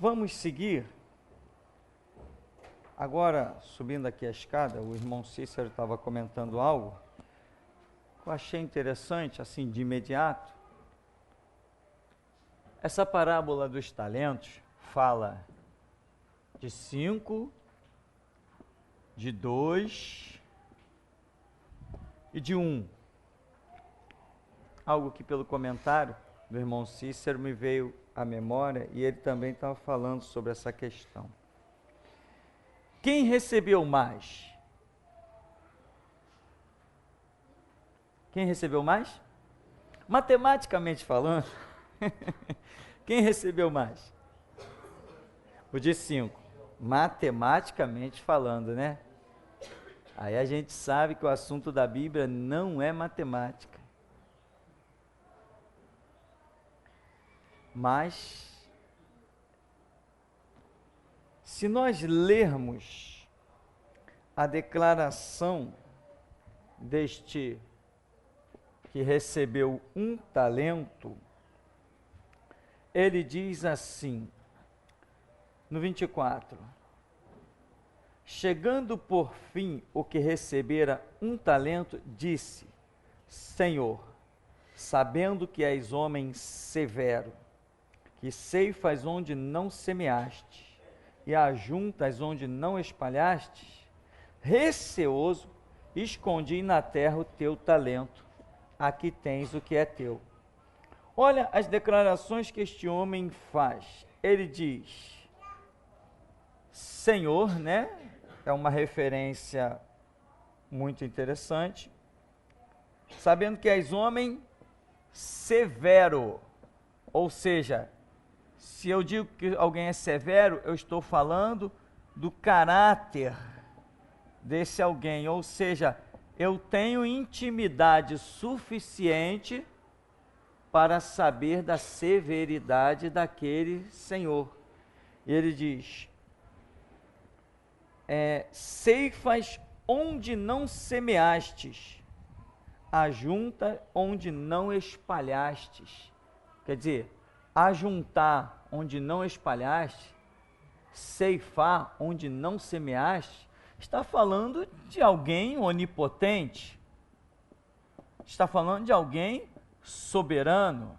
vamos seguir. Agora, subindo aqui a escada, o irmão Cícero estava comentando algo que eu achei interessante, assim, de imediato. Essa parábola dos talentos fala de 5, de 2 e de 1. Algo que pelo comentário do irmão Cícero me veio à memória e ele também estava falando sobre essa questão. Quem recebeu mais? Quem recebeu mais? Matematicamente falando, quem recebeu mais? O de 5. Matematicamente falando, né? Aí a gente sabe que o assunto da Bíblia não é matemática. Mas, se nós lermos a declaração deste que recebeu 1 talento, ele diz assim, no 24: chegando por fim o que recebera 1 talento, disse: Senhor, sabendo que és homem severo, que ceifas onde não semeaste, e ajuntas onde não espalhaste, receoso, escondi na terra o teu talento, aqui tens o que é teu. Olha as declarações que este homem faz. Ele diz, Senhor, né? É uma referência muito interessante. Sabendo que és homem severo, ou seja, se eu digo que alguém é severo, eu estou falando do caráter desse alguém, ou seja, eu tenho intimidade suficiente para saber da severidade daquele Senhor. Ele diz, ceifas onde não semeastes, ajunta onde não espalhastes. Quer dizer, ajuntar onde não espalhaste, ceifar onde não semeaste, está falando de alguém onipotente, está falando de alguém soberano,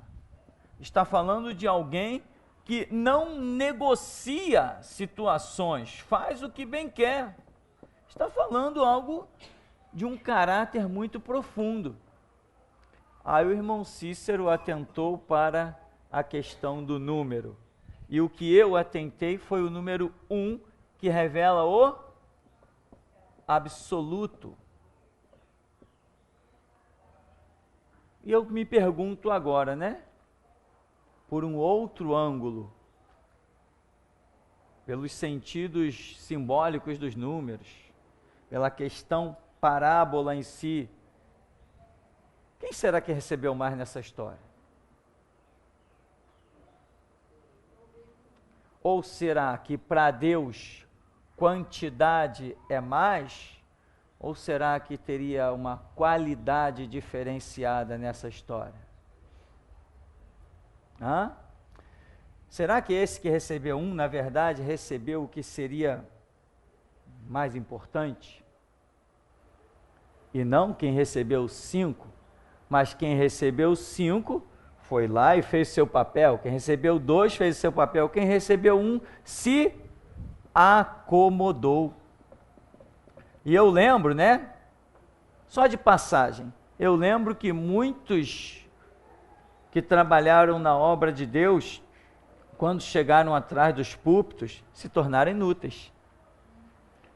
está falando de alguém que não negocia situações, faz o que bem quer. Está falando algo de um caráter muito profundo. Aí o irmão Cícero atentou para a questão do número. E o que eu atentei foi o número 1, que revela o absoluto. E eu me pergunto agora, né? Por um outro ângulo, pelos sentidos simbólicos dos números, pela questão parábola em si, quem será que recebeu mais nessa história? Ou será que para Deus quantidade é mais? Ou será que teria uma qualidade diferenciada nessa história? Será que esse que recebeu 1, na verdade, recebeu o que seria mais importante? E não quem recebeu 5, mas quem recebeu 5 foi lá e fez seu papel. Quem recebeu 2 fez seu papel. Quem recebeu 1 se acomodou. E eu lembro, né? Só de passagem, eu lembro que muitos que trabalharam na obra de Deus, quando chegaram atrás dos púlpitos, se tornaram inúteis.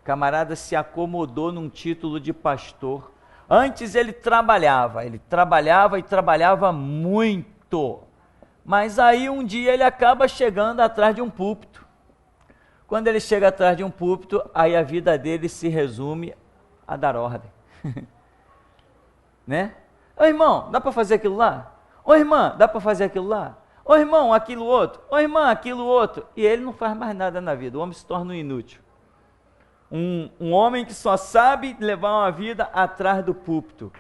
O camarada se acomodou num título de pastor. Antes ele trabalhava e trabalhava muito. Mas aí um dia ele acaba chegando atrás de um púlpito. Quando ele chega atrás de um púlpito, aí a vida dele se resume a dar ordem. Né? Ô irmão, dá para fazer aquilo lá? Ô irmã, dá para fazer aquilo lá? Ô irmão, aquilo outro? Ô irmã, aquilo outro? E ele não faz mais nada na vida, o homem se torna um inútil. Um homem que só sabe levar uma vida atrás do púlpito.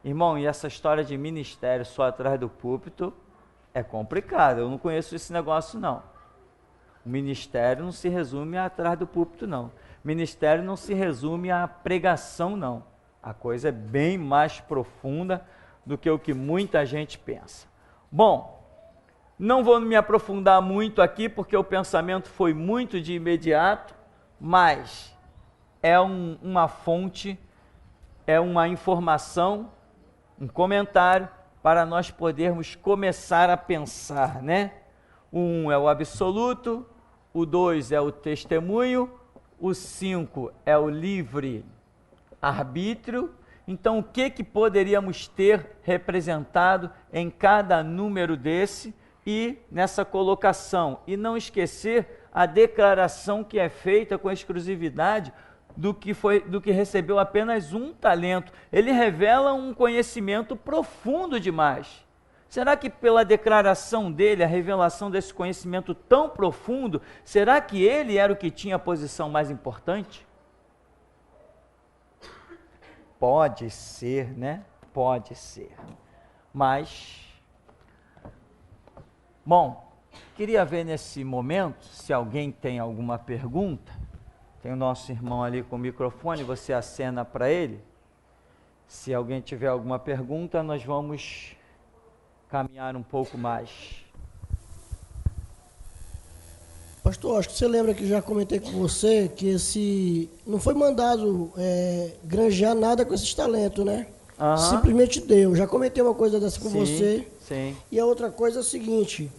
Irmão, e essa história de ministério só atrás do púlpito é complicado, eu não conheço esse negócio não. O ministério não se resume a atrás do púlpito, não. O ministério não se resume à pregação, não. A coisa é bem mais profunda do que o que muita gente pensa. Bom, não vou me aprofundar muito aqui, porque o pensamento foi muito de imediato, mas é uma fonte, é uma informação, um comentário para nós podermos começar a pensar, né? O 1 é o absoluto, o 2 é o testemunho, o 5 é o livre arbítrio. Então, o que poderíamos ter representado em cada número desse e nessa colocação? E não esquecer a declaração que é feita com exclusividade do que recebeu apenas um talento. Ele revela um conhecimento profundo demais. Será que pela declaração dele, a revelação desse conhecimento tão profundo, será que ele era o que tinha a posição mais importante? Pode ser, né? Pode ser. Mas, bom, queria ver nesse momento se alguém tem alguma pergunta. Tem o nosso irmão ali com o microfone, você acena para ele. Se alguém tiver alguma pergunta, nós vamos caminhar um pouco mais. Pastor, acho que você lembra que já comentei com você que não foi mandado granjear nada com esses talentos, né? Uhum. Simplesmente deu. Já comentei uma coisa dessa com Sim, você. Sim. E a outra coisa é o seguinte,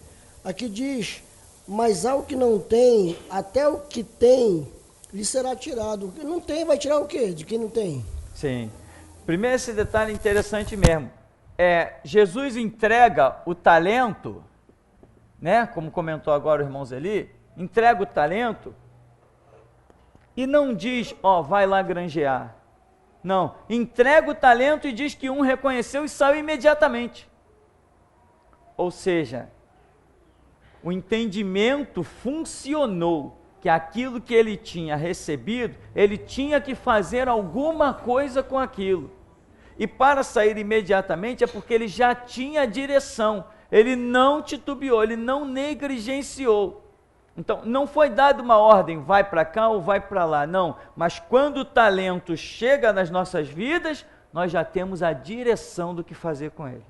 aqui diz, mas ao que não tem, até o que tem, lhe será tirado. O que não tem, vai tirar o quê? De quem não tem? Sim. Primeiro, esse detalhe interessante mesmo. Jesus entrega o talento, né? Como comentou agora o irmão Zeli, entrega o talento e não diz, vai lá granjear. Não, entrega o talento e diz que um reconheceu e saiu imediatamente. Ou seja, o entendimento funcionou, que aquilo que ele tinha recebido, ele tinha que fazer alguma coisa com aquilo. E para sair imediatamente é porque ele já tinha direção, ele não titubeou, ele não negligenciou. Então, não foi dada uma ordem, vai para cá ou vai para lá, não. Mas quando o talento chega nas nossas vidas, nós já temos a direção do que fazer com ele.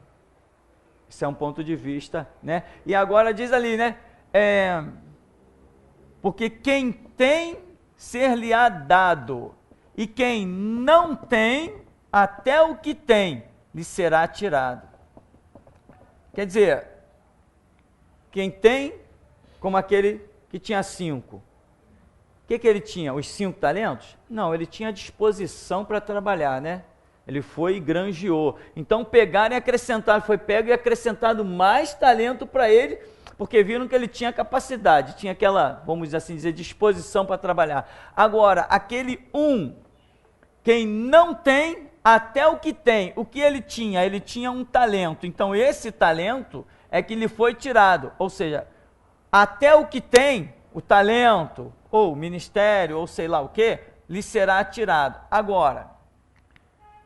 Esse é um ponto de vista, né? E agora diz ali, né? Porque quem tem, ser-lhe-á dado. E quem não tem, até o que tem, lhe será tirado. Quer dizer, quem tem, como aquele que tinha 5. O que ele tinha? Os 5 talentos? Não, ele tinha disposição para trabalhar, né? Ele foi e granjeou. Então pegaram e acrescentaram, foi pego e acrescentado mais talento para ele, porque viram que ele tinha capacidade, tinha aquela, vamos assim dizer, disposição para trabalhar. Agora, aquele quem não tem, até o que tem. O que ele tinha? Ele tinha um talento. Então esse talento é que lhe foi tirado. Ou seja, até o que tem, o talento, ou o ministério, ou sei lá o que, lhe será tirado. Agora,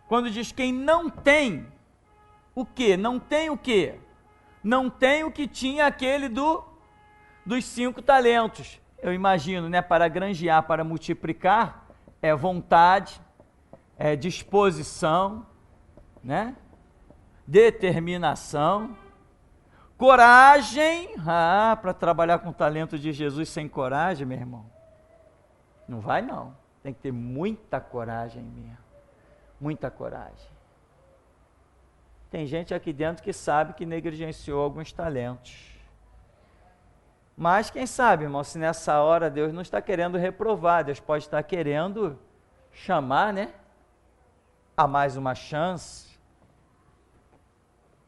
quando diz quem não tem, o quê? Não tem o quê? Não tem o que tinha aquele dos 5 talentos. Eu imagino, né? Para granjear, para multiplicar, é vontade, é disposição, né? Determinação, coragem. Para trabalhar com o talento de Jesus sem coragem, meu irmão, não vai não. Tem que ter muita coragem mesmo. Muita coragem. Tem gente aqui dentro que sabe que negligenciou alguns talentos. Mas quem sabe, irmão, se nessa hora Deus não está querendo reprovar, Deus pode estar querendo chamar, né? A mais uma chance.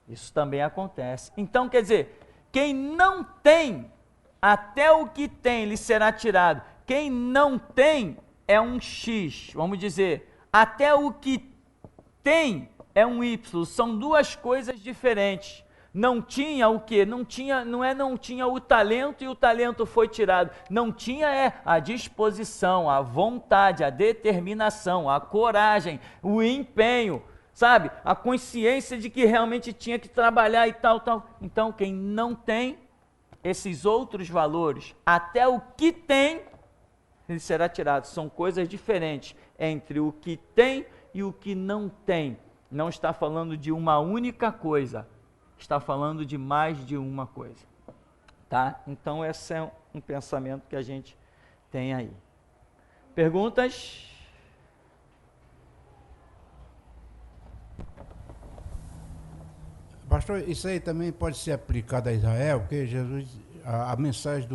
Isso também acontece. Então, quer dizer, quem não tem, até o que tem lhe será tirado. Quem não tem é um X, vamos dizer, até o que tem é um Y, são duas coisas diferentes. Não tinha o quê? Não tinha o talento e o talento foi tirado. Não tinha a disposição, a vontade, a determinação, a coragem, o empenho, sabe? A consciência de que realmente tinha que trabalhar e tal. Então, quem não tem, esses outros valores, até o que tem, ele será tirado. São coisas diferentes entre o que tem e o que não tem. Não está falando de uma única coisa, está falando de mais de uma coisa. Tá? Então, esse é um pensamento que a gente tem aí. Perguntas? Pastor, isso aí também pode ser aplicado a Israel, porque Jesus, a mensagem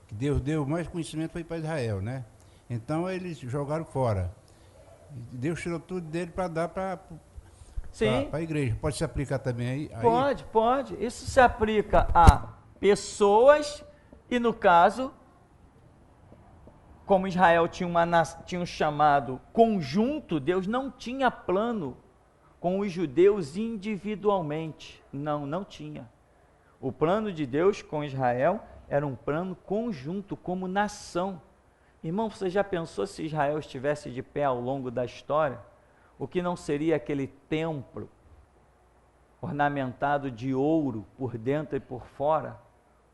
que Deus deu, mais conhecimento foi para Israel, né? Então eles jogaram fora. Deus tirou tudo dele para dar para a igreja. Pode se aplicar também aí? Pode. Isso se aplica a pessoas e, no caso, como Israel tinha um chamado conjunto, Deus não tinha plano com os judeus individualmente. Não tinha. O plano de Deus com Israel era um plano conjunto, como nação. Irmão, você já pensou se Israel estivesse de pé ao longo da história? O que não seria aquele templo ornamentado de ouro por dentro e por fora?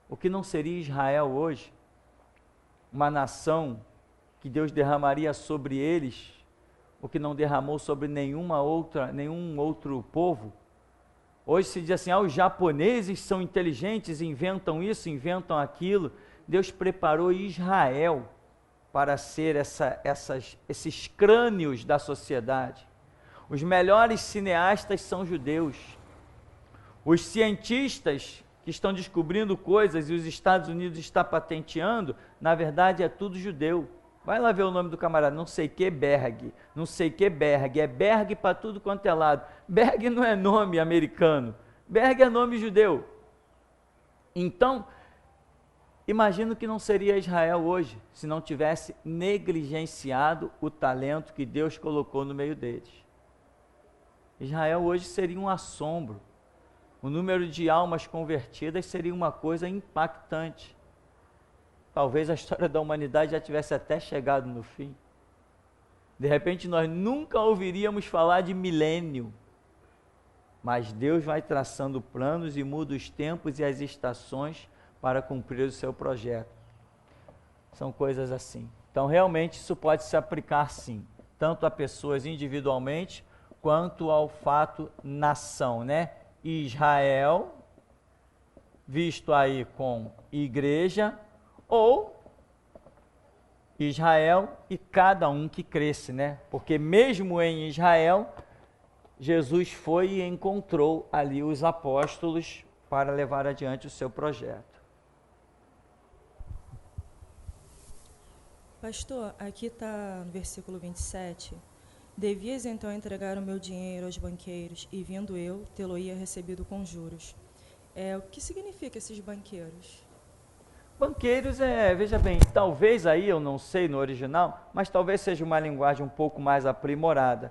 O que não seria Israel hoje? Uma nação que Deus derramaria sobre eles o que não derramou sobre nenhum outro povo. Hoje se diz assim, os japoneses são inteligentes, inventam isso, inventam aquilo. Deus preparou Israel para ser esses crânios da sociedade. Os melhores cineastas são judeus. Os cientistas que estão descobrindo coisas e os Estados Unidos está patenteando, na verdade é tudo judeu. Vai lá ver o nome do camarada, não sei que Berg, é Berg para tudo quanto é lado. Berg não é nome americano, Berg é nome judeu. Então, imagino que não seria Israel hoje, se não tivesse negligenciado o talento que Deus colocou no meio deles. Israel hoje seria um assombro, o número de almas convertidas seria uma coisa impactante. Talvez a história da humanidade já tivesse até chegado no fim. De repente nós nunca ouviríamos falar de milênio. Mas Deus vai traçando planos e muda os tempos e as estações para cumprir o seu projeto. São coisas assim. Então realmente isso pode se aplicar sim, tanto a pessoas individualmente, quanto ao fato nação, né? Israel, visto aí com igreja, ou Israel e cada um que cresce, né? Porque mesmo em Israel, Jesus foi e encontrou ali os apóstolos para levar adiante o seu projeto. Pastor, aqui está no versículo 27. Devias então entregar o meu dinheiro aos banqueiros, e vindo eu, tê-lo-ia recebido com juros. O que significa esses banqueiros? Banqueiros veja bem, talvez aí, eu não sei no original, mas talvez seja uma linguagem um pouco mais aprimorada.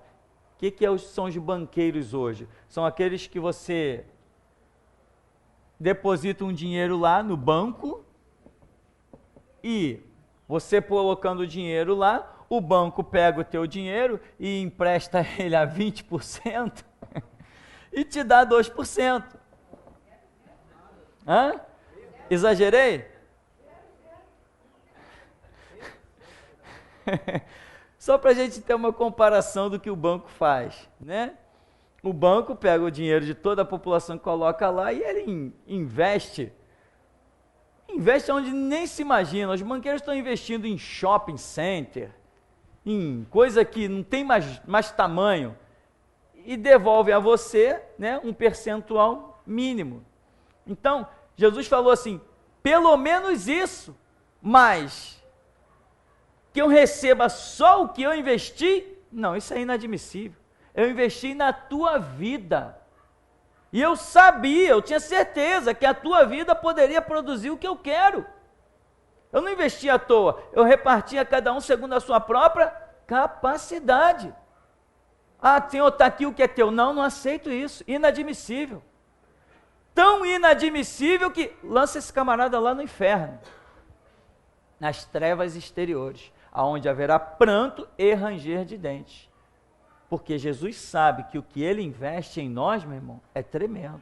O que são os banqueiros hoje? São aqueles que você deposita um dinheiro lá no banco e você colocando o dinheiro lá, o banco pega o teu dinheiro e empresta ele a 20% e te dá 2%. Hã? Exagerei? Só para a gente ter uma comparação do que o banco faz, né? O banco pega o dinheiro de toda a população que coloca lá e ele investe onde nem se imagina. Os banqueiros estão investindo em shopping center, em coisa que não tem mais tamanho, e devolve a você, né, um percentual mínimo. Então, Jesus falou assim, pelo menos isso, mas que eu receba só o que eu investi? Não, isso é inadmissível. Eu investi na tua vida. E eu tinha certeza que a tua vida poderia produzir o que eu quero. Eu não investi à toa, eu reparti a cada um segundo a sua própria capacidade. Senhor, está aqui o que é teu. Não aceito isso, inadmissível. Tão inadmissível que lança esse camarada lá no inferno, nas trevas exteriores, aonde haverá pranto e ranger de dentes. Porque Jesus sabe que o que ele investe em nós, meu irmão, é tremendo.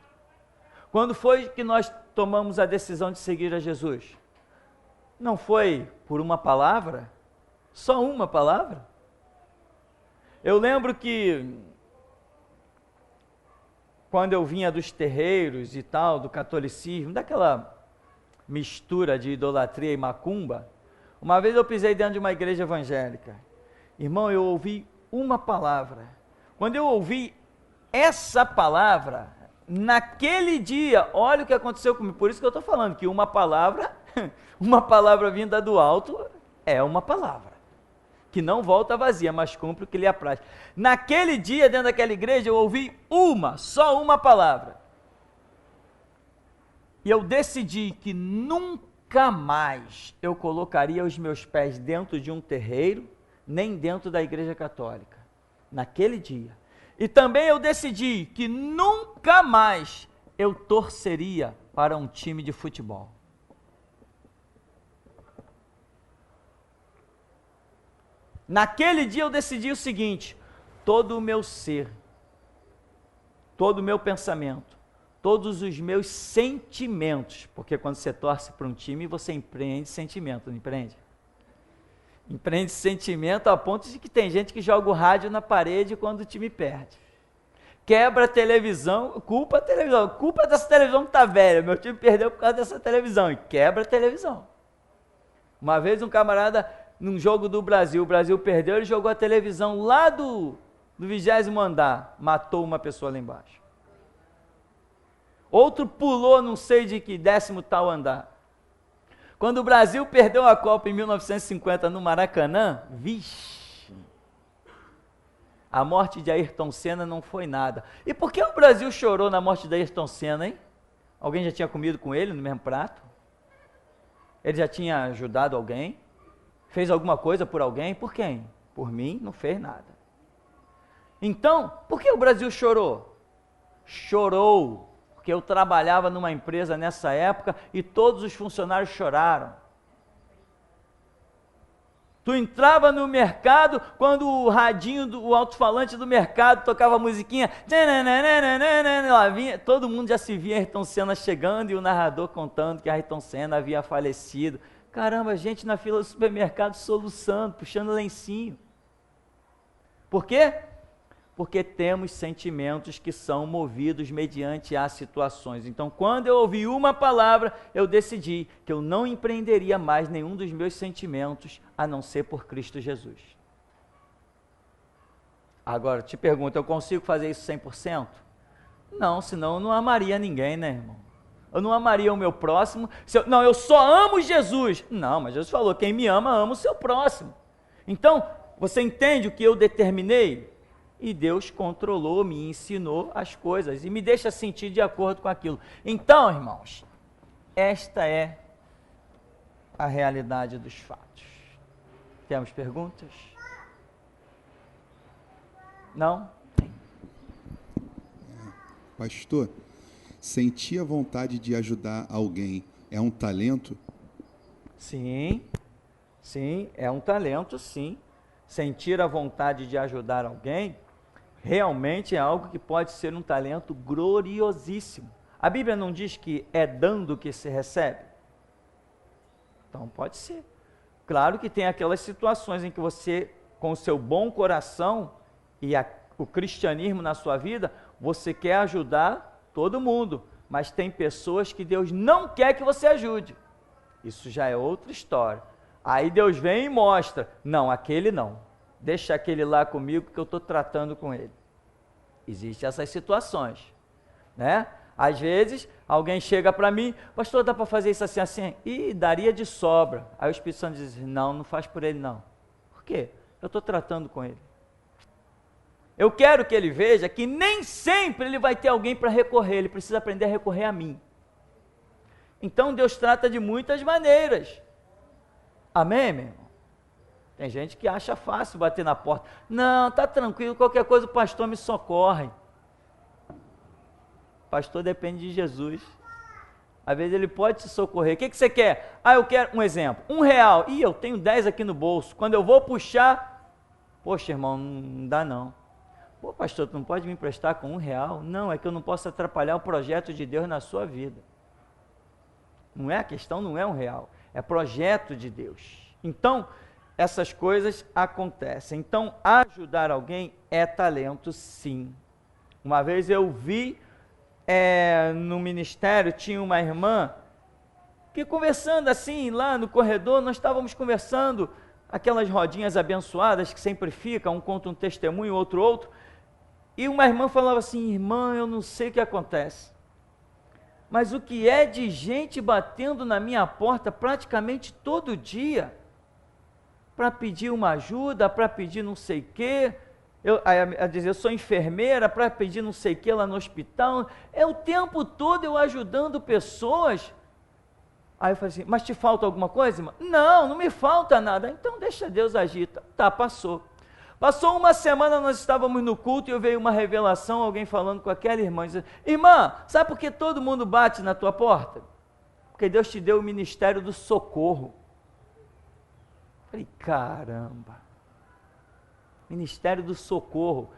Quando foi que nós tomamos a decisão de seguir a Jesus? Não foi por uma palavra? Só uma palavra? Eu lembro que quando eu vinha dos terreiros e tal, do catolicismo, daquela mistura de idolatria e macumba, uma vez eu pisei dentro de uma igreja evangélica. Irmão, eu ouvi uma palavra. Quando eu ouvi essa palavra, naquele dia, olha o que aconteceu comigo. Por isso que eu estou falando que uma palavra vinda do alto é uma palavra que não volta vazia, mas cumpre o que lhe apraz. Naquele dia, dentro daquela igreja, eu ouvi só uma palavra. E eu decidi que nunca mais eu colocaria os meus pés dentro de um terreiro, nem dentro da igreja católica. Naquele dia. E também eu decidi que nunca mais eu torceria para um time de futebol. Naquele dia eu decidi o seguinte: todo o meu ser, todo o meu pensamento, todos os meus sentimentos, porque quando você torce para um time, você empreende sentimento, não empreende? Empreende sentimento a ponto de que tem gente que joga o rádio na parede quando o time perde. Quebra a televisão, culpa a televisão, culpa dessa televisão que está velha, meu time perdeu por causa dessa televisão, e quebra a televisão. Uma vez um camarada, num jogo do Brasil, o Brasil perdeu, ele jogou a televisão lá do 20º andar, matou uma pessoa lá embaixo. Outro pulou não sei de que 10º tal andar. Quando o Brasil perdeu a Copa em 1950 no Maracanã, vixe, a morte de Ayrton Senna não foi nada. E por que o Brasil chorou na morte de Ayrton Senna, hein? Alguém já tinha comido com ele no mesmo prato? Ele já tinha ajudado alguém? Fez alguma coisa por alguém? Por quem? Por mim, não fez nada. Então, por que o Brasil chorou? Chorou porque eu trabalhava numa empresa nessa época e todos os funcionários choraram. Tu entrava no mercado, quando o radinho, o alto-falante do mercado tocava a musiquinha, lá vinha, todo mundo já se via Ayrton Senna chegando e o narrador contando que Ayrton Senna havia falecido. Caramba, gente na fila do supermercado soluçando, puxando lencinho. Por quê? Porque temos sentimentos que são movidos mediante as situações. Então, quando eu ouvi uma palavra, eu decidi que eu não empreenderia mais nenhum dos meus sentimentos, a não ser por Cristo Jesus. Agora, te pergunto, eu consigo fazer isso 100%? Não, senão eu não amaria ninguém, né, irmão? Eu não amaria o meu próximo. Não, eu só amo Jesus. Não, mas Jesus falou, quem me ama, ama o seu próximo. Então, você entende o que eu determinei? E Deus controlou, me ensinou as coisas e me deixa sentir de acordo com aquilo. Então, irmãos, esta é a realidade dos fatos. Temos perguntas? Não? Tem. Pastor, sentir a vontade de ajudar alguém é um talento? Sim, é um talento, sim. Sentir a vontade de ajudar alguém realmente é algo que pode ser um talento gloriosíssimo. A Bíblia não diz que é dando que se recebe? Então pode ser. Claro que tem aquelas situações em que você, com o seu bom coração e o cristianismo na sua vida, você quer ajudar todo mundo, mas tem pessoas que Deus não quer que você ajude. Isso já é outra história. Aí Deus vem e mostra, não, aquele não, deixa aquele lá comigo que eu estou tratando com ele. Existem essas situações, né? Às vezes, alguém chega para mim, pastor, dá para fazer isso assim, assim? E daria de sobra. Aí o Espírito Santo diz, não, não faz por ele não. Por quê? Eu estou tratando com ele. Eu quero que ele veja que nem sempre ele vai ter alguém para recorrer, ele precisa aprender a recorrer a mim. Então Deus trata de muitas maneiras. Amém, meu irmão? Tem gente que acha fácil bater na porta. Não, tá tranquilo, qualquer coisa o pastor me socorre. O pastor depende de Jesus. Às vezes ele pode te socorrer. O que você quer? Eu quero um exemplo. R$1. Ih, eu tenho 10 aqui no bolso. Quando eu vou puxar, poxa, irmão, não dá não. Pô, pastor, tu não pode me emprestar com R$1? Não, é que eu não posso atrapalhar o projeto de Deus na sua vida. Não é a questão, não é R$1, é projeto de Deus. Então, essas coisas acontecem. Então, ajudar alguém é talento, sim. Uma vez eu vi no ministério, tinha uma irmã que conversando assim, lá no corredor, nós estávamos conversando, aquelas rodinhas abençoadas que sempre ficam, um conta um testemunho, outro, e uma irmã falava assim, irmã, eu não sei o que acontece, mas o que é de gente batendo na minha porta praticamente todo dia, para pedir uma ajuda, para pedir não sei o quê, eu sou enfermeira, para pedir não sei o que lá no hospital, o tempo todo eu ajudando pessoas. Aí eu falei assim, mas te falta alguma coisa, irmã? Não, não me falta nada. Então deixa Deus agir. Tá, passou. Passou uma semana, nós estávamos no culto e veio uma revelação, alguém falando com aquela irmã, dizendo, irmã, sabe por que todo mundo bate na tua porta? Porque Deus te deu o ministério do socorro. Eu falei, caramba, ministério do socorro.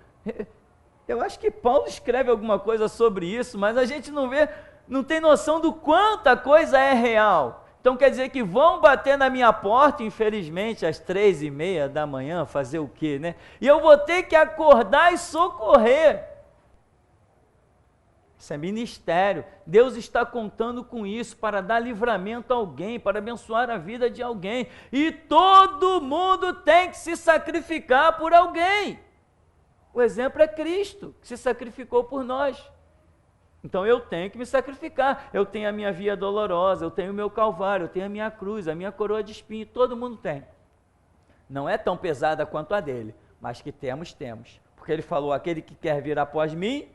Eu acho que Paulo escreve alguma coisa sobre isso, mas a gente não vê, não tem noção do quanta coisa é real. Então quer dizer que vão bater na minha porta, infelizmente, às 3:30 da manhã, fazer o quê, né? E eu vou ter que acordar e socorrer. Isso é ministério. Deus está contando com isso para dar livramento a alguém, para abençoar a vida de alguém. E todo mundo tem que se sacrificar por alguém. O exemplo é Cristo, que se sacrificou por nós. Então eu tenho que me sacrificar. Eu tenho a minha via dolorosa, eu tenho o meu calvário, eu tenho a minha cruz, a minha coroa de espinho, todo mundo tem. Não é tão pesada quanto a dele, mas que temos. Porque ele falou, aquele que quer vir após mim,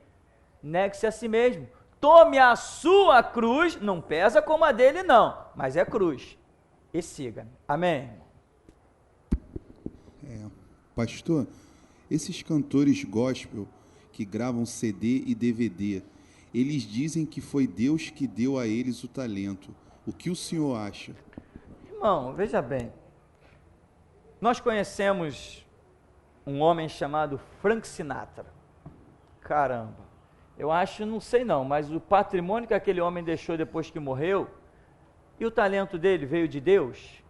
negue-se a si mesmo. Tome a sua cruz, não pesa como a dele não, mas é cruz. E siga-me. Amém? Pastor, esses cantores gospel que gravam CD e DVD, eles dizem que foi Deus que deu a eles o talento. O que o senhor acha? Irmão, veja bem. Nós conhecemos um homem chamado Frank Sinatra. Caramba. Eu acho, não sei não, mas o patrimônio que aquele homem deixou depois que morreu, e o talento dele veio de Deus.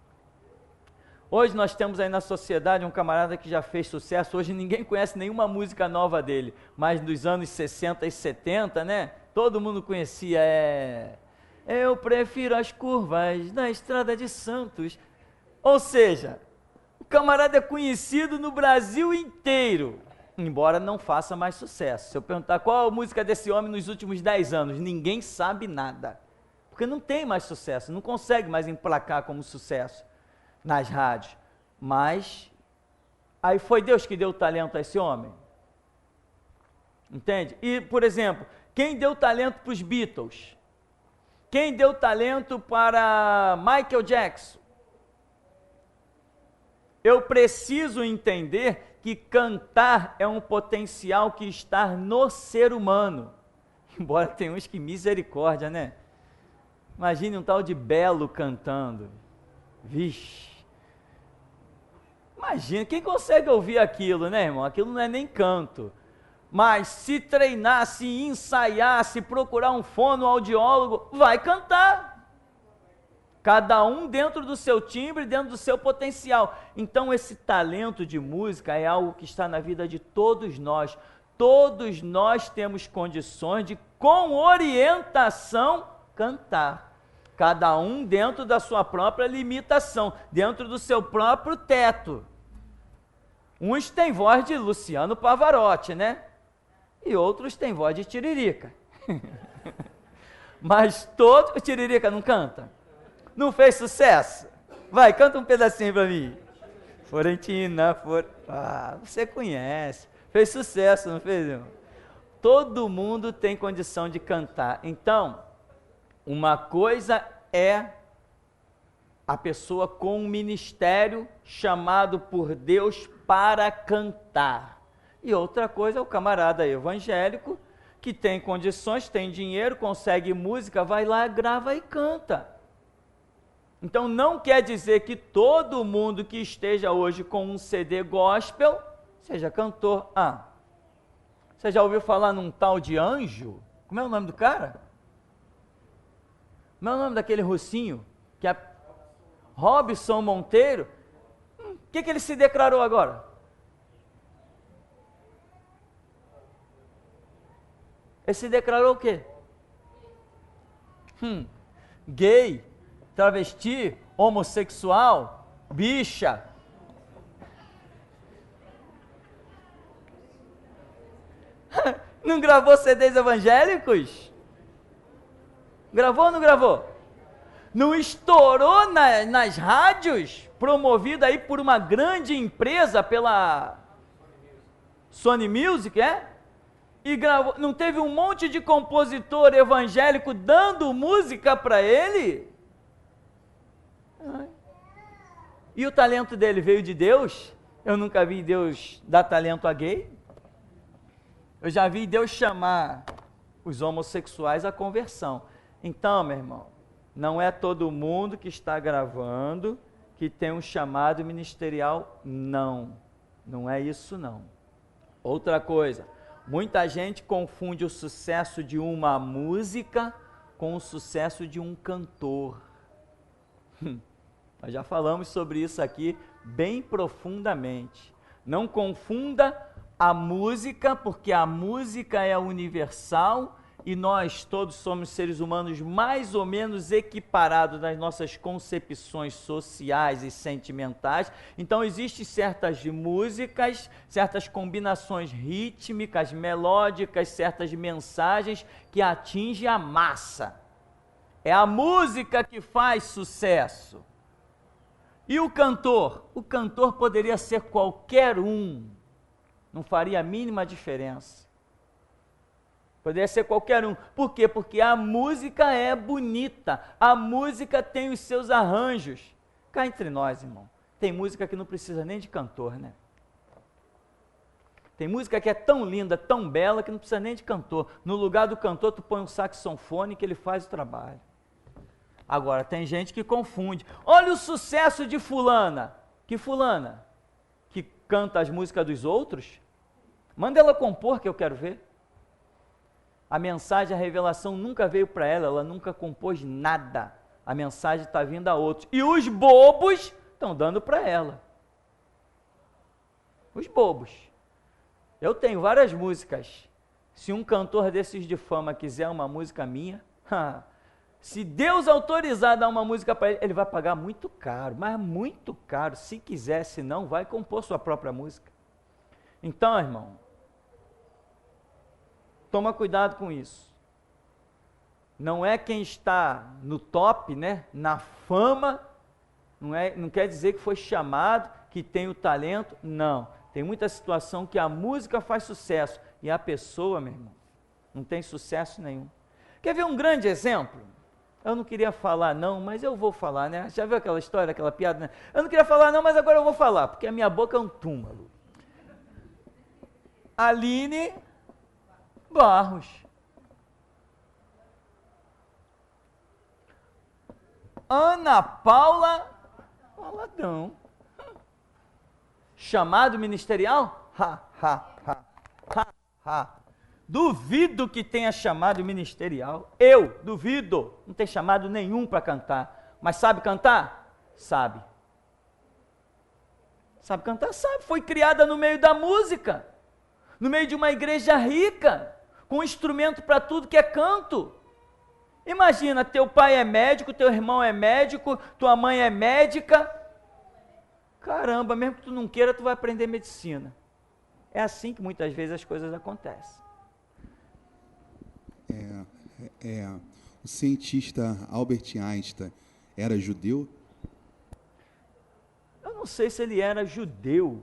Hoje nós temos aí na sociedade um camarada que já fez sucesso, hoje ninguém conhece nenhuma música nova dele, mas dos anos 60 e 70, né? Todo mundo conhecia, eu prefiro as curvas da Estrada de Santos. Ou seja, o camarada é conhecido no Brasil inteiro, embora não faça mais sucesso. Se eu perguntar qual a música desse homem nos últimos 10 anos, ninguém sabe nada, porque não tem mais sucesso, não consegue mais emplacar como sucesso nas rádios. Mas aí foi Deus que deu o talento a esse homem, entende? E, por exemplo, quem deu talento para os Beatles? Quem deu talento para Michael Jackson? Eu preciso entender que cantar é um potencial que está no ser humano. Embora tenha uns que misericórdia, né? Imagine um tal de Belo cantando. Vixe. Imagina, quem consegue ouvir aquilo, né, irmão? Aquilo não é nem canto. Mas se treinar, se ensaiar, se procurar um fonoaudiólogo, vai cantar. Cada um dentro do seu timbre, dentro do seu potencial. Então esse talento de música é algo que está na vida de todos nós. Todos nós temos condições de, com orientação, cantar. Cada um dentro da sua própria limitação, dentro do seu próprio teto. Uns têm voz de Luciano Pavarotti, né? E outros têm voz de Tiririca. Mas todo... Tiririca não canta? Não fez sucesso? Vai, canta um pedacinho para mim. Florentina, você conhece. Fez sucesso, não fez, irmão? Todo mundo tem condição de cantar. Então, uma coisa é a pessoa com um ministério chamado por Deus para cantar. E outra coisa é o camarada evangélico que tem condições, tem dinheiro, consegue música, vai lá, grava e canta. Então não quer dizer que todo mundo que esteja hoje com um CD gospel seja cantor. Você já ouviu falar num tal de anjo? Como é o nome do cara? Como é o nome daquele russinho? Que é Robson Monteiro. O que ele se declarou agora? Ele se declarou o quê? Gay, travesti, homossexual, bicha. Não gravou CDs evangélicos? Gravou ou não gravou? Não estourou nas rádios, promovido aí por uma grande empresa, pela Sony Music, é? E gravou, não teve um monte de compositor evangélico dando música para ele? E o talento dele veio de Deus? Eu nunca vi Deus dar talento a gay. Eu já vi Deus chamar os homossexuais à conversão. Então, meu irmão, não é todo mundo que está gravando que tem um chamado ministerial, não. Não é isso, não. Outra coisa, muita gente confunde o sucesso de uma música com o sucesso de um cantor. Nós já falamos sobre isso aqui bem profundamente. Não confunda a música, porque a música é universal e nós todos somos seres humanos mais ou menos equiparados nas nossas concepções sociais e sentimentais. Então existem certas músicas, certas combinações rítmicas, melódicas, certas mensagens que atingem a massa. É a música que faz sucesso. E o cantor? O cantor poderia ser qualquer um, não faria a mínima diferença. Poderia ser qualquer um. Por quê? Porque a música é bonita, a música tem os seus arranjos. Cá entre nós, irmão, tem música que não precisa nem de cantor, né? Tem música que é tão linda, tão bela, que não precisa nem de cantor. No lugar do cantor, tu põe um saxofone que ele faz o trabalho. Agora, tem gente que confunde. Olha o sucesso de fulana. Que fulana? Que canta as músicas dos outros? Manda ela compor que eu quero ver. A mensagem, a revelação nunca veio para ela, ela nunca compôs nada. A mensagem está vindo a outros. E os bobos estão dando para ela. Os bobos. Eu tenho várias músicas. Se um cantor desses de fama quiser uma música minha, se Deus autorizar a dar uma música para ele, ele vai pagar muito caro, mas muito caro. Se quiser, se não, vai compor sua própria música. Então, irmão, toma cuidado com isso. Não é quem está no top, né, na fama, não quer dizer que foi chamado, que tem o talento, não. Tem muita situação que a música faz sucesso e a pessoa, meu irmão, não tem sucesso nenhum. Quer ver um grande exemplo? Eu não queria falar não, mas eu vou falar, né? Já viu aquela história, aquela piada, né? Eu não queria falar não, mas agora eu vou falar, porque a minha boca é um túmulo. Aline Barros. Ana Paula Valadão. Chamado ministerial? Duvido que tenha chamado ministerial. Eu duvido. Não tem chamado nenhum para cantar. Mas sabe cantar? Sabe. Sabe cantar? Sabe. Foi criada no meio da música. No meio de uma igreja rica. Com instrumento para tudo que é canto. Imagina, teu pai é médico, teu irmão é médico, tua mãe é médica. Caramba, mesmo que tu não queira, tu vai aprender medicina. É assim que muitas vezes as coisas acontecem. O cientista Albert Einstein era judeu? Eu não sei se ele era judeu.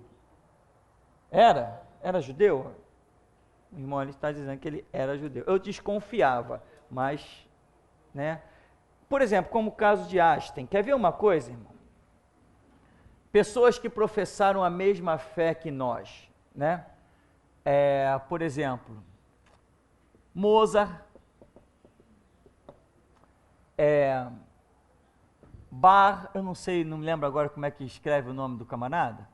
Era judeu? O irmão ele está dizendo que ele era judeu. Eu desconfiava, mas, né? Por exemplo, como o caso de Einstein. Quer ver uma coisa, irmão? Pessoas que professaram a mesma fé que nós, né? Por exemplo, Mozart, Bach, eu não sei, não me lembro agora como é que escreve o nome do camarada.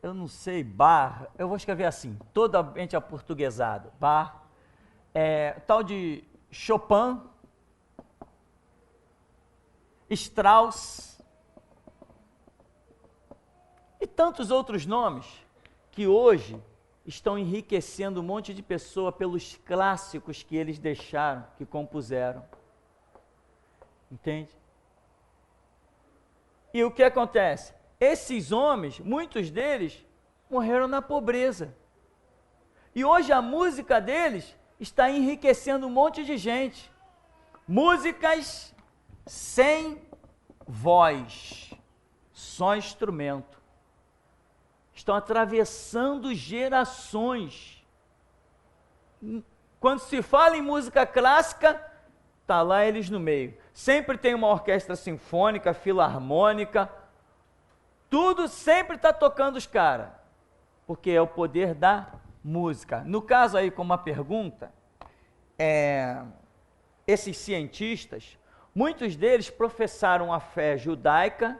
eu não sei, bar, eu vou escrever assim, totalmente aportuguesado, bar, tal de Chopin, Strauss e tantos outros nomes que hoje estão enriquecendo um monte de pessoa pelos clássicos que eles deixaram, que compuseram. Entende? E o que acontece? Esses homens, muitos deles, morreram na pobreza. E hoje a música deles está enriquecendo um monte de gente. Músicas sem voz, só instrumento. Estão atravessando gerações. Quando se fala em música clássica, está lá eles no meio. Sempre tem uma orquestra sinfônica, filarmônica, tudo sempre está tocando os caras, porque é o poder da música. No caso aí, como uma pergunta, esses cientistas, muitos deles professaram a fé judaica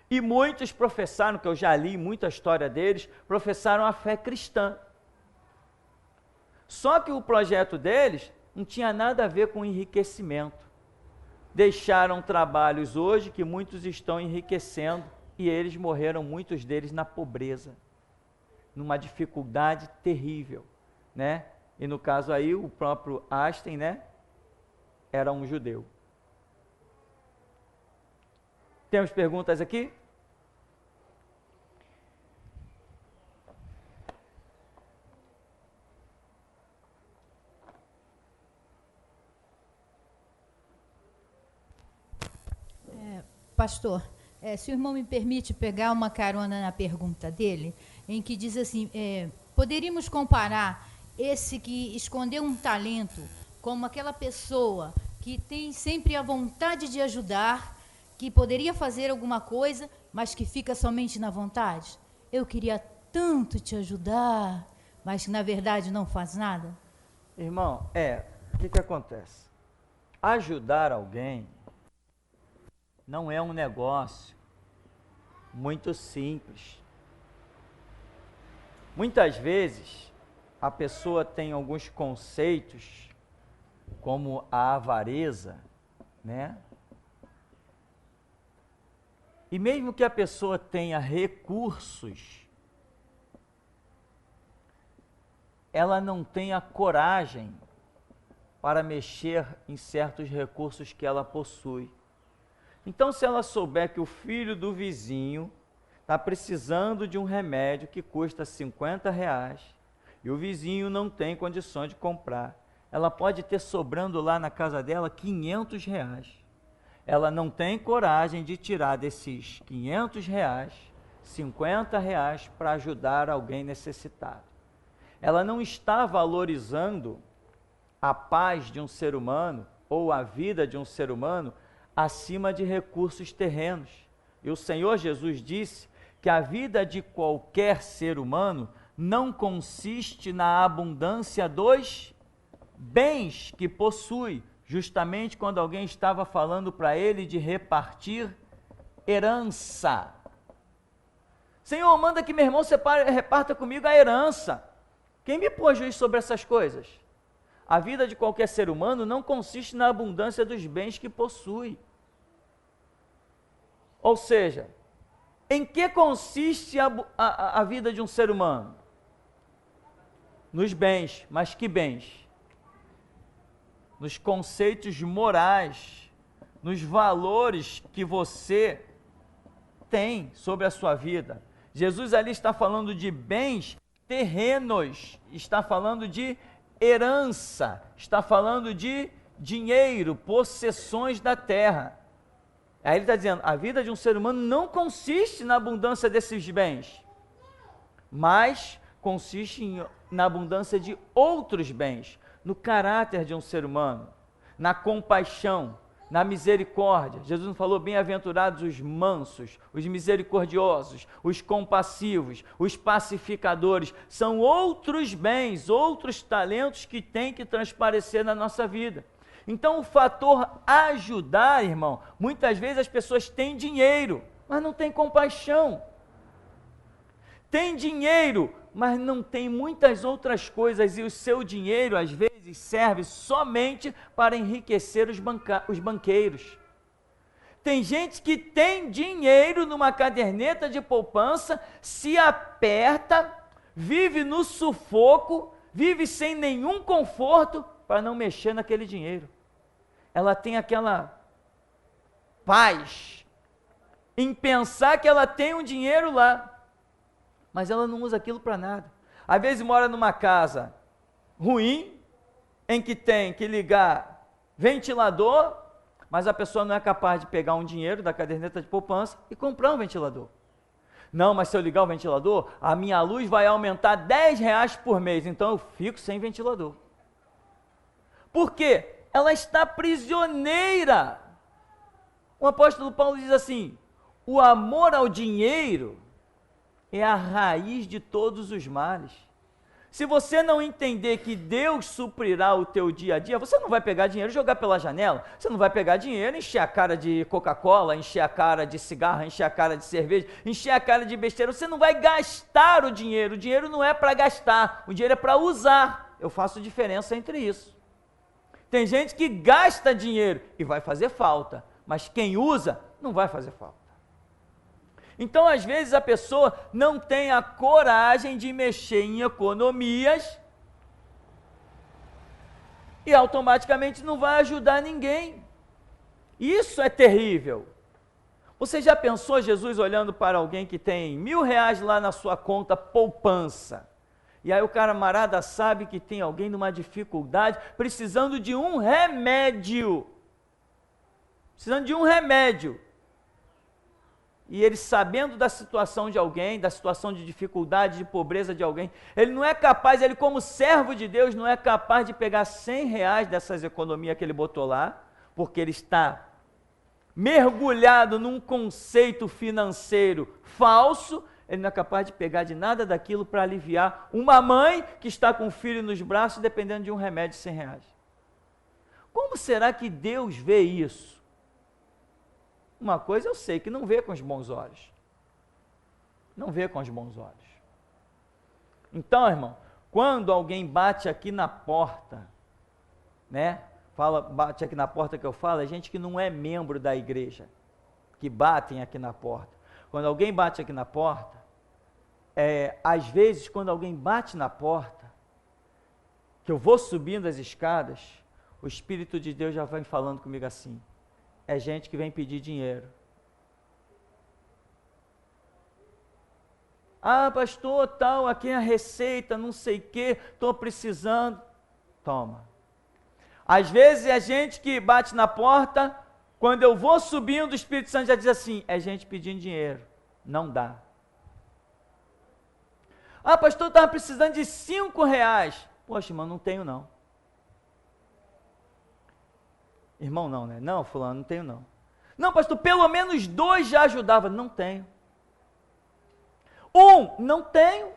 e muitos professaram, que eu já li muita história deles, professaram a fé cristã. Só que o projeto deles não tinha nada a ver com enriquecimento. Deixaram trabalhos hoje que muitos estão enriquecendo e eles morreram, muitos deles, na pobreza, numa dificuldade terrível, né? E no caso aí, o próprio Einstein, né, era um judeu. Temos perguntas aqui? Pastor, se o irmão me permite pegar uma carona na pergunta dele, em que diz assim, poderíamos comparar esse que escondeu um talento como aquela pessoa que tem sempre a vontade de ajudar, que poderia fazer alguma coisa, mas que fica somente na vontade? Eu queria tanto te ajudar, mas na verdade não faz nada? Irmão, o que acontece? Ajudar alguém não é um negócio muito simples. Muitas vezes, a pessoa tem alguns conceitos, como a avareza, né? E mesmo que a pessoa tenha recursos, ela não tem a coragem para mexer em certos recursos que ela possui. Então, se ela souber que o filho do vizinho está precisando de um remédio que custa R$50 e o vizinho não tem condições de comprar, ela pode ter sobrando lá na casa dela R$500. Ela não tem coragem de tirar desses R$500, R$50 para ajudar alguém necessitado. Ela não está valorizando a paz de um ser humano ou a vida de um ser humano acima de recursos terrenos. E o Senhor Jesus disse que a vida de qualquer ser humano não consiste na abundância dos bens que possui, justamente quando alguém estava falando para ele de repartir herança. Senhor, manda que meu irmão reparta comigo a herança. Quem me pôs juiz sobre essas coisas? A vida de qualquer ser humano não consiste na abundância dos bens que possui. Ou seja, em que consiste a vida de um ser humano? Nos bens, mas que bens? Nos conceitos morais, nos valores que você tem sobre a sua vida. Jesus ali está falando de bens terrenos, está falando de herança, está falando de dinheiro, possessões da terra. Aí ele está dizendo, a vida de um ser humano não consiste na abundância desses bens, mas consiste na abundância de outros bens, no caráter de um ser humano, na compaixão, na misericórdia. Jesus não falou, bem-aventurados os mansos, os misericordiosos, os compassivos, os pacificadores. São outros bens, outros talentos que têm que transparecer na nossa vida. Então, o fator ajudar, irmão, muitas vezes as pessoas têm dinheiro, mas não têm compaixão. tem dinheiro, mas não tem muitas outras coisas, e o seu dinheiro, às vezes, serve somente para enriquecer os banqueiros. Tem gente que tem dinheiro numa caderneta de poupança, se aperta, vive no sufoco, vive sem nenhum conforto para não mexer naquele dinheiro. Ela tem aquela paz em pensar que ela tem um dinheiro lá, mas ela não usa aquilo para nada. Às vezes mora numa casa ruim, em que tem que ligar ventilador, mas a pessoa não é capaz de pegar um dinheiro da caderneta de poupança e comprar um ventilador. Não, mas se eu ligar o ventilador, a minha luz vai aumentar R$10 por mês, então eu fico sem ventilador. Por quê? Ela está prisioneira. O apóstolo Paulo diz assim: o amor ao dinheiro é a raiz de todos os males. Se você não entender que Deus suprirá o teu dia a dia, você não vai pegar dinheiro e jogar pela janela. Você não vai pegar dinheiro e encher a cara de Coca-Cola, encher a cara de cigarro, encher a cara de cerveja, encher a cara de besteira. Você não vai gastar o dinheiro. O dinheiro não é para gastar, o dinheiro é para usar. Eu faço diferença entre isso. Tem gente que gasta dinheiro e vai fazer falta, mas quem usa não vai fazer falta. Então, às vezes, a pessoa não tem a coragem de mexer em economias e automaticamente não vai ajudar ninguém. Isso é terrível. Você já pensou Jesus olhando para alguém que tem R$1.000 lá na sua conta poupança? E aí o camarada sabe que tem alguém numa dificuldade, precisando de um remédio. Precisando de um remédio. E ele, sabendo da situação de alguém, da situação de dificuldade, de pobreza de alguém, ele não é capaz, ele como servo de Deus, não é capaz de pegar R$100 dessas economias que ele botou lá, porque ele está mergulhado num conceito financeiro falso. Ele não é capaz de pegar de nada daquilo para aliviar uma mãe que está com um filho nos braços dependendo de um remédio de R$100. Como será que Deus vê isso? Uma coisa eu sei, que não vê com os bons olhos. Não vê com os bons olhos. Então, irmão, quando alguém bate aqui na porta, né? Bate aqui na porta que eu falo, é gente que não é membro da igreja, que batem aqui na porta. Quando alguém bate aqui na porta, às vezes, quando alguém bate na porta, que eu vou subindo as escadas, o Espírito de Deus já vai falando comigo assim: é gente que vem pedir dinheiro. Ah, pastor, tal, aqui é a receita, não sei o quê, estou precisando. Toma. Às vezes é gente que bate na porta, quando eu vou subindo, o Espírito Santo já diz assim: é gente pedindo dinheiro. Não dá. Ah, pastor, eu estava precisando de R$5. Poxa, irmão, não tenho não. Irmão não, né? Não, fulano, não tenho não. Não, pastor, pelo menos 2 já ajudava. Não tenho. 1, não tenho.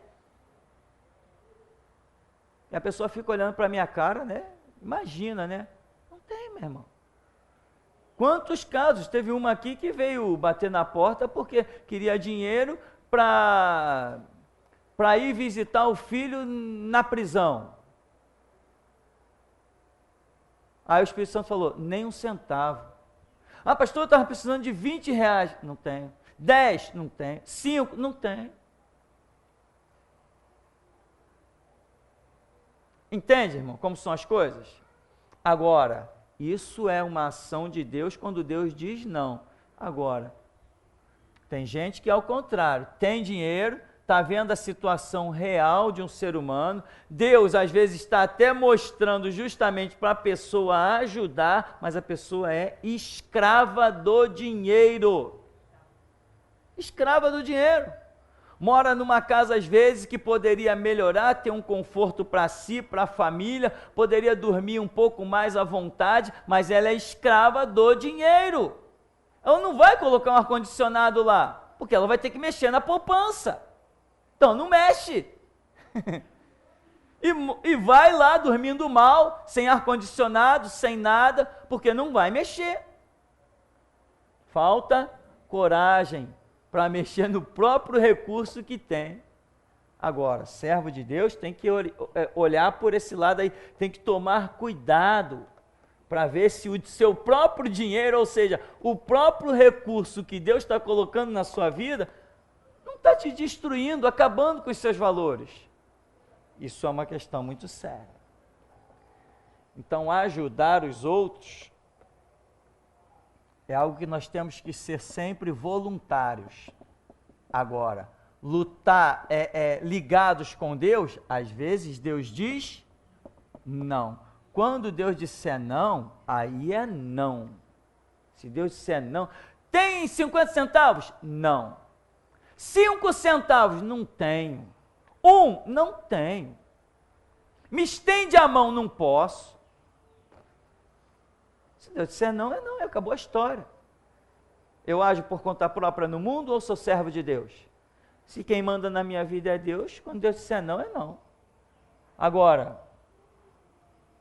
E a pessoa fica olhando para a minha cara, né? Imagina, né? Não tem, meu irmão. Quantos casos? Teve uma aqui que veio bater na porta porque queria dinheiro para ir visitar o filho na prisão. Aí o Espírito Santo falou: nem um centavo. Ah, pastor, eu estava precisando de R$20. Não tenho. 10? Não tenho. 5? Não tenho. Entende, irmão, como são as coisas? Agora, isso é uma ação de Deus quando Deus diz não. Agora, tem gente que, ao contrário, tem dinheiro, está vendo a situação real de um ser humano. Deus, às vezes, está até mostrando justamente para a pessoa ajudar, mas a pessoa é escrava do dinheiro. Escrava do dinheiro. Mora numa casa, às vezes, que poderia melhorar, ter um conforto para si, para a família, poderia dormir um pouco mais à vontade, mas ela é escrava do dinheiro. Ela não vai colocar um ar-condicionado lá, porque ela vai ter que mexer na poupança. Então, não mexe. E vai lá dormindo mal, sem ar-condicionado, sem nada, porque não vai mexer. Falta coragem para mexer no próprio recurso que tem. Agora, servo de Deus tem que olhar por esse lado aí, tem que tomar cuidado para ver se o seu próprio dinheiro, ou seja, o próprio recurso que Deus está colocando na sua vida, não está te destruindo, acabando com os seus valores. Isso é uma questão muito séria. Então, ajudar os outros é algo que nós temos que ser sempre voluntários. Agora, lutar ligados com Deus, às vezes Deus diz não. Quando Deus disser não, aí é não. Se Deus disser não, tem 50 centavos? Não. 5 centavos? Não tenho. 1? Não tenho. Me estende a mão? Não posso. Se Deus disser não, é não, acabou a história. Eu ajo por conta própria no mundo ou sou servo de Deus? Se quem manda na minha vida é Deus, quando Deus disser não, é não. Agora,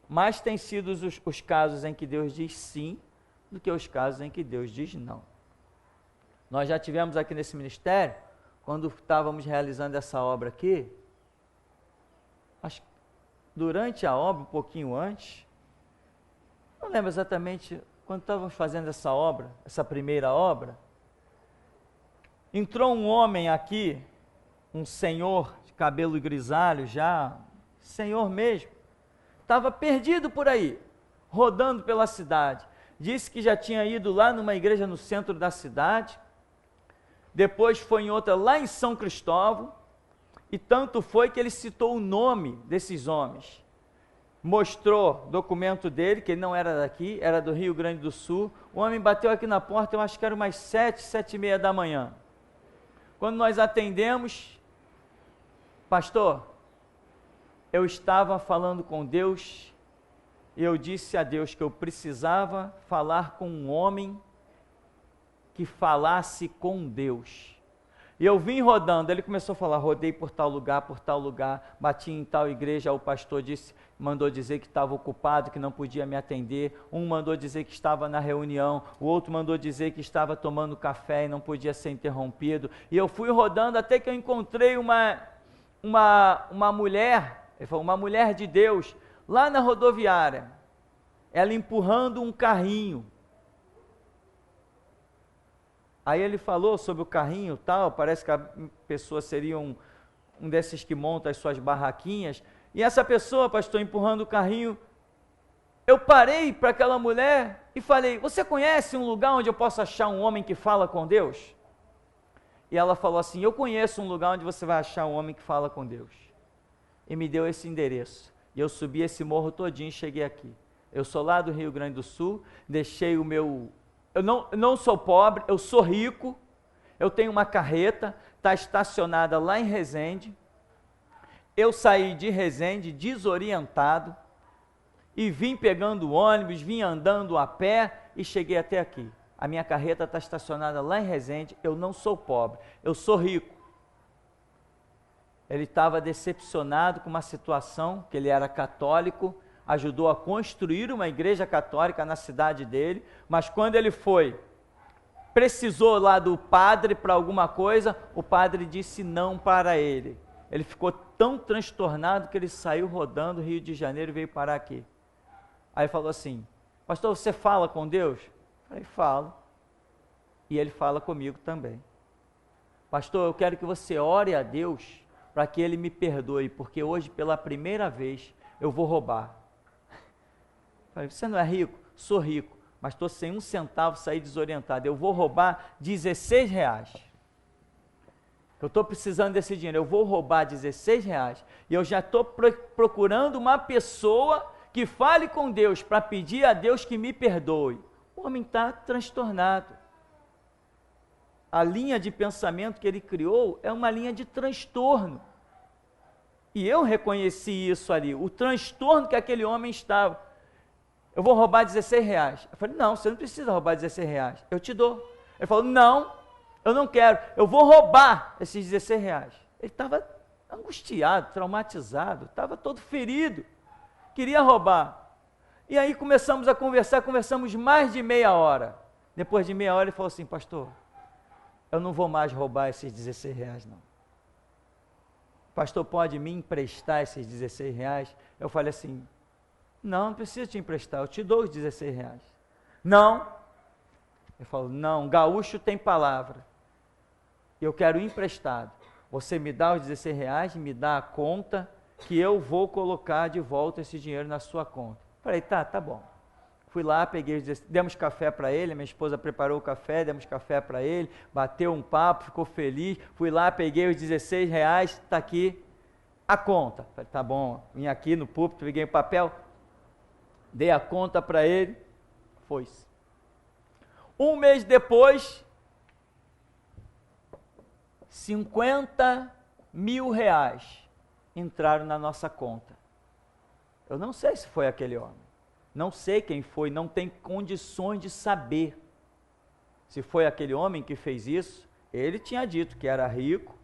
mais tem sido os casos em que Deus diz sim, do que os casos em que Deus diz não. Nós já tivemos aqui nesse ministério, quando estávamos realizando essa obra aqui, acho que durante a obra, um pouquinho antes, não lembro exatamente, quando estávamos fazendo essa obra, essa primeira obra, entrou um homem aqui, um senhor de cabelo grisalho já, senhor mesmo, estava perdido por aí, rodando pela cidade. Disse que já tinha ido lá numa igreja no centro da cidade, depois foi em outra lá em São Cristóvão, e tanto foi que ele citou o nome desses homens. Mostrou documento dele, que ele não era daqui, era do Rio Grande do Sul. O homem bateu aqui na porta, eu acho que era umas 7h30 da manhã. Quando nós atendemos, pastor, eu estava falando com Deus, e eu disse a Deus que eu precisava falar com um homem que falasse com Deus. E eu vim rodando, ele começou a falar, rodei por tal lugar, bati em tal igreja, o pastor mandou dizer que estava ocupado, que não podia me atender, um mandou dizer que estava na reunião, o outro mandou dizer que estava tomando café e não podia ser interrompido, e eu fui rodando até que eu encontrei uma mulher, ele falou, uma mulher de Deus, lá na rodoviária, ela empurrando um carrinho. Aí ele falou sobre o carrinho tal, parece que a pessoa seria um desses que monta as suas barraquinhas, e essa pessoa, pastor, empurrando o carrinho, eu parei para aquela mulher e falei, você conhece um lugar onde eu posso achar um homem que fala com Deus? E ela falou assim, eu conheço um lugar onde você vai achar um homem que fala com Deus. E me deu esse endereço, e eu subi esse morro todinho e cheguei aqui. Eu sou lá do Rio Grande do Sul, deixei o meu... Eu não sou pobre, eu sou rico, eu tenho uma carreta, está estacionada lá em Resende. Eu saí de Resende desorientado e vim pegando ônibus, vim andando a pé e cheguei até aqui. A minha carreta está estacionada lá em Resende, eu não sou pobre, eu sou rico. Ele estava decepcionado com uma situação, que ele era católico, ajudou a construir uma igreja católica na cidade dele, mas quando ele precisou lá do padre para alguma coisa, o padre disse não para ele. Ele ficou tão transtornado que ele saiu rodando o Rio de Janeiro e veio parar aqui. Aí falou assim, pastor, você fala com Deus? Eu falei, falo. E ele fala comigo também. Pastor, eu quero que você ore a Deus para que ele me perdoe, porque hoje, pela primeira vez, eu vou roubar. Falei, você não é rico? Sou rico, mas estou sem um centavo, saí desorientado. Eu vou roubar R$16. Eu estou precisando desse dinheiro, eu vou roubar R$16 e eu já estou procurando uma pessoa que fale com Deus para pedir a Deus que me perdoe. O homem está transtornado. A linha de pensamento que ele criou é uma linha de transtorno. E eu reconheci isso ali, o transtorno que aquele homem estava. Eu vou roubar R$16. Eu falei, não, você não precisa roubar R$16, eu te dou. Ele falou, não, eu não quero, eu vou roubar esses R$16. Ele estava angustiado, traumatizado, estava todo ferido, queria roubar. E aí começamos a conversar, conversamos mais de meia hora. Depois de meia hora ele falou assim, pastor, eu não vou mais roubar esses R$16 não. pastor, pode me emprestar esses 16 reais? Eu falei assim, não precisa te emprestar, eu te dou os 16 reais. Não. Ele falou, não, gaúcho tem palavra. Eu quero emprestado. Você me dá os 16 reais, me dá a conta, que eu vou colocar de volta esse dinheiro na sua conta. Falei, tá bom. Fui lá, peguei os 16, demos café para ele, minha esposa preparou o café, demos café para ele, bateu um papo, ficou feliz. Fui lá, peguei os 16 reais, está aqui a conta. Falei, tá bom, vim aqui no púlpito, peguei o papel, dei a conta para ele, foi-se. Um mês depois, 50 mil reais entraram na nossa conta. Eu não sei se foi aquele homem. Não sei quem foi, não tem condições de saber. Se foi aquele homem que fez isso, ele tinha dito que era rico.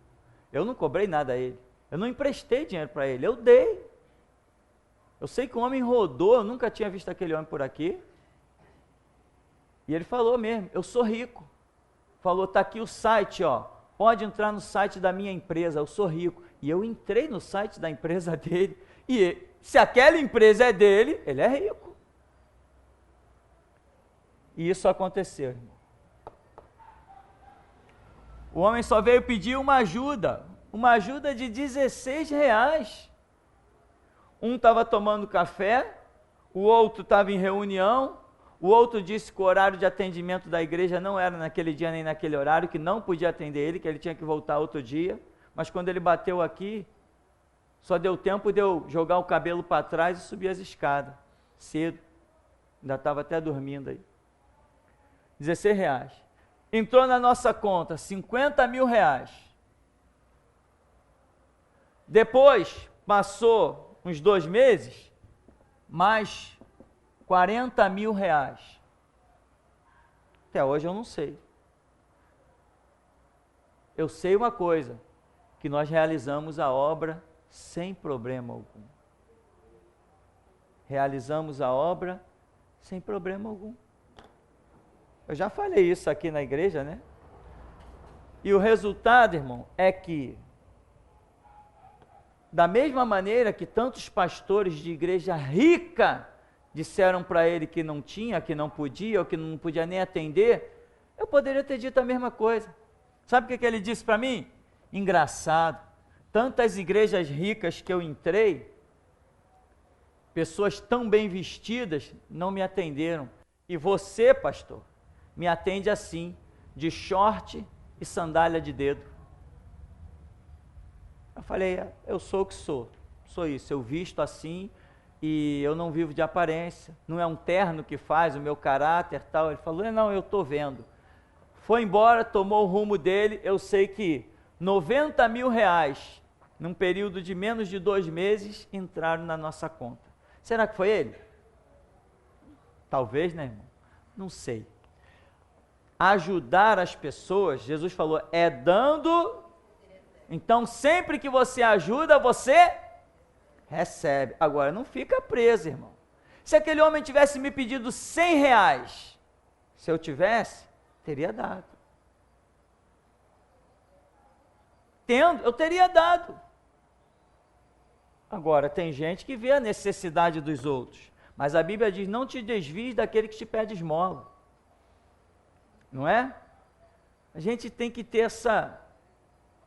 Eu não cobrei nada a ele. Eu não emprestei dinheiro para ele, eu dei. Eu sei que o homem rodou, eu nunca tinha visto aquele homem por aqui. E ele falou mesmo, eu sou rico. Falou, tá aqui o site, ó. Pode entrar no site da minha empresa, eu sou rico. E eu entrei no site da empresa dele. E se aquela empresa é dele, ele é rico. E isso aconteceu, irmão. O homem só veio pedir uma ajuda de 16 reais. Um estava tomando café, o outro estava em reunião, o outro disse que o horário de atendimento da igreja não era naquele dia nem naquele horário, que não podia atender ele, que ele tinha que voltar outro dia. Mas quando ele bateu aqui, só deu tempo de eu jogar o cabelo para trás e subir as escadas, cedo. Ainda estava até dormindo aí. 16 reais. Entrou na nossa conta 50 mil reais. Depois, passou uns 2 meses, mais 40 mil reais. Até hoje eu não sei. Eu sei uma coisa, que nós realizamos a obra sem problema algum. Realizamos a obra sem problema algum. Eu já falei isso aqui na igreja, né? E o resultado, irmão, é que, da mesma maneira que tantos pastores de igreja rica disseram para ele que não tinha, que não podia, ou que não podia nem atender, eu poderia ter dito a mesma coisa. Sabe o que ele disse para mim? Engraçado, tantas igrejas ricas que eu entrei, pessoas tão bem vestidas, não me atenderam. E você, pastor, me atende assim, de short e sandália de dedo. Eu falei, eu sou o que sou isso, eu visto assim e eu não vivo de aparência, não é um terno que faz o meu caráter tal. Ele falou, não, eu estou vendo. Foi embora, tomou o rumo dele. Eu sei que 90 mil reais, num período de menos de 2 meses, entraram na nossa conta. Será que foi ele? Talvez, né, irmão? Não sei. Ajudar as pessoas, Jesus falou, é dando. Então, sempre que você ajuda, você recebe. Agora, não fica preso, irmão. Se aquele homem tivesse me pedido 100 reais, se eu tivesse, teria dado. Eu teria dado. Agora, tem gente que vê a necessidade dos outros, mas a Bíblia diz, não te desvies daquele que te pede esmola. Não é? A gente tem que ter essa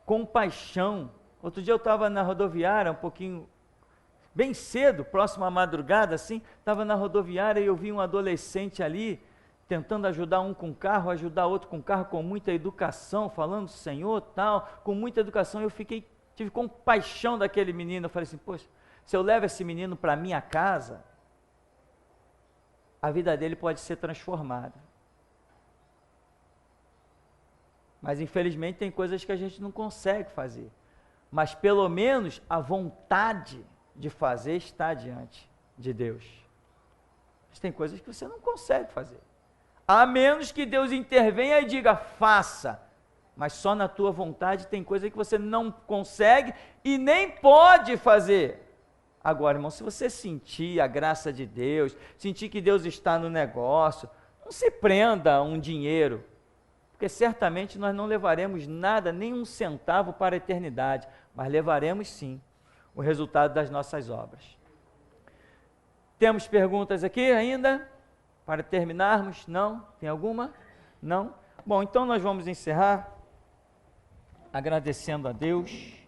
compaixão. Outro dia eu estava na rodoviária, um pouquinho, bem cedo, próximo à madrugada, assim, estava na rodoviária e eu vi um adolescente ali, tentando ajudar um com carro, ajudar outro com carro, com muita educação, falando Senhor, tal, com muita educação. Eu tive compaixão daquele menino. Eu falei assim, poxa, se eu levo esse menino para minha casa, a vida dele pode ser transformada. Mas infelizmente tem coisas que a gente não consegue fazer. Mas pelo menos a vontade de fazer está diante de Deus. Mas tem coisas que você não consegue fazer. A menos que Deus intervenha e diga, faça. Mas só na tua vontade. Tem coisa que você não consegue e nem pode fazer. Agora, irmão, se você sentir a graça de Deus, sentir que Deus está no negócio, não se prenda a um dinheiro. porque certamente nós não levaremos nada, nem um centavo para a eternidade, mas levaremos sim o resultado das nossas obras. Temos perguntas aqui ainda? Para terminarmos? Não? Tem alguma? Não? Bom, então nós vamos encerrar agradecendo a Deus